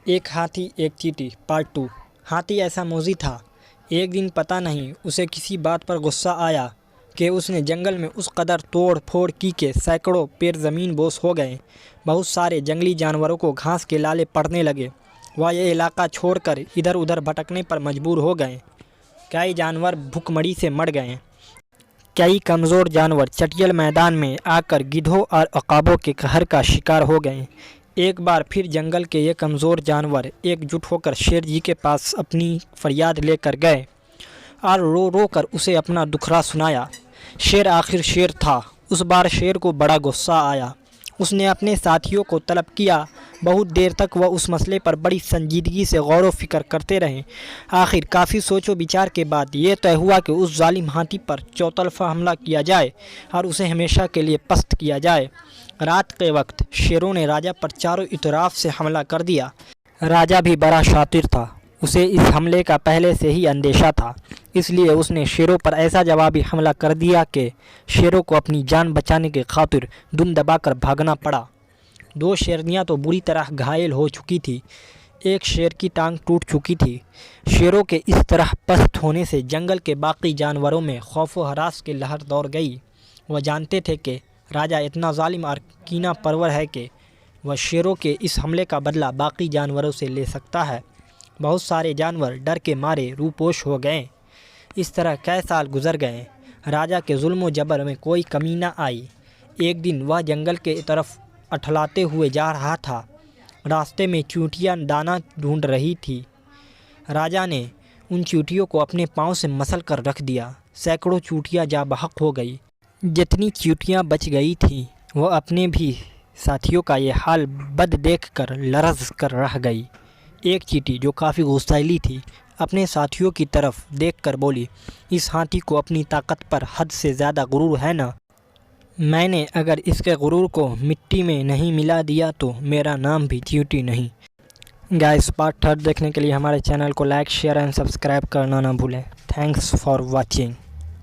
ایک ہاتھی ایک چیٹی پارٹ 2۔ ہاتھی ایسا موذی تھا، ایک دن پتہ نہیں اسے کسی بات پر غصہ آیا کہ اس نے جنگل میں اس قدر توڑ پھوڑ کی کہ سینکڑوں پیر زمین بوس ہو گئے۔ بہت سارے جنگلی جانوروں کو گھاس کے لالے پڑنے لگے، وہ یہ علاقہ چھوڑ کر ادھر ادھر بھٹکنے پر مجبور ہو گئے۔ کئی جانور بھوک مری سے مر گئے۔ کئی کمزور جانور چٹیل میدان میں آ کر گدھوں اور عقابوں کے قہر کا شکار ہو گئے۔ ایک بار پھر جنگل کے یہ کمزور جانور ایک جٹ ہو کر شیر جی کے پاس اپنی فریاد لے کر گئے اور رو رو کر اسے اپنا دکھڑا سنایا۔ شیر آخر شیر تھا، اس بار شیر کو بڑا غصہ آیا۔ اس نے اپنے ساتھیوں کو طلب کیا۔ بہت دیر تک وہ اس مسئلے پر بڑی سنجیدگی سے غور و فکر کرتے رہے۔ آخر کافی سوچ و بچار کے بعد یہ طے ہوا کہ اس ظالم ہاتھی پر چوطرفہ حملہ کیا جائے اور اسے ہمیشہ کے لیے پست کیا جائے۔ رات کے وقت شیروں نے راجا پر چاروں اطراف سے حملہ کر دیا۔ راجا بھی بڑا شاطر تھا، اسے اس حملے کا پہلے سے ہی اندیشہ تھا، اس لیے اس نے شیروں پر ایسا جوابی حملہ کر دیا کہ شیروں کو اپنی جان بچانے کی خاطر دم دبا کر بھاگنا پڑا۔ دو شیرنیاں تو بری طرح گھائل ہو چکی تھیں، ایک شیر کی ٹانگ ٹوٹ چکی تھی۔ شیروں کے اس طرح پست ہونے سے جنگل کے باقی جانوروں میں خوف و ہراس کی لہر دوڑ گئی۔ وہ جانتے تھے کہ راجا اتنا ظالم اور کینہ پرور ہے کہ وہ شیروں کے اس حملے کا بدلہ باقی جانوروں سے لے سکتا ہے۔ بہت سارے جانور ڈر کے مارے روپوش ہو گئے۔ اس طرح کئی سال گزر گئے، راجا کے ظلم و جبر میں کوئی کمی نہ آئی۔ ایک دن وہ جنگل کے طرف اٹھلاتے ہوئے جا رہا تھا، راستے میں چیونٹیاں دانہ ڈھونڈ رہی تھی۔ راجا نے ان چیونٹیوں کو اپنے پاؤں سے مسل کر رکھ دیا، سینکڑوں چیونٹیاں جاں بحق ہو گئی۔ جتنی چیونٹیاں بچ گئی تھیں وہ اپنے بھی ساتھیوں کا یہ حال بد دیکھ کر لرز کر رہ گئی۔ ایک چیونٹی جو کافی غصیلی تھی اپنے ساتھیوں کی طرف دیکھ کر بولی، اس ہاتھی کو اپنی طاقت پر حد سے زیادہ غرور ہے نا؟ میں نے اگر اس کے غرور کو مٹی میں نہیں ملا دیا تو میرا نام بھی چیونٹی نہیں۔ گائز پارٹ 3 دیکھنے کے لیے ہمارے چینل کو لائک، شیئر اینڈ سبسکرائب کرنا نہ بھولیں۔ Thanks for watching.